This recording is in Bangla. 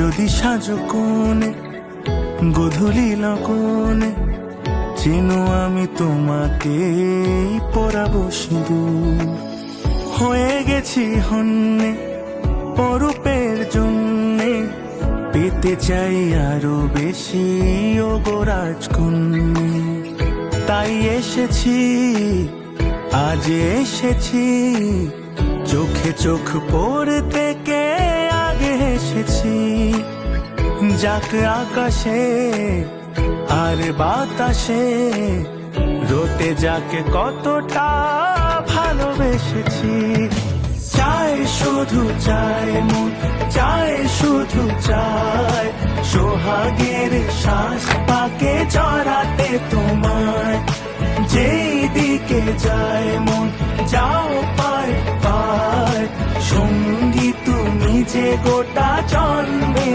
যদি সাজো কোণে গধূলি লগনে, চেনো আমি তোমাকে পরাবো সিঁদুর। হয়ে গেছি হন্যে অরূপের জন্যে, পেতে চাই আরো বেশি ও গো রাজকন্যে। তাই এসেছি, আজ এসেছি, চোখে চোখ পড়তে কে আগে এসেছি। যাক আকাশে আর বাতাসে, রোতে যাকে কতটা ভালোবেসেছি। চায় শুধু চায় মন, চায় শুধু চায়, সোহাগের শ্বাস পাকে জড়াতে তোমায়। যেই দিকে যায় মন যাও পায় পায়, সঙ্গী তুমি যে গোটা জন্মে।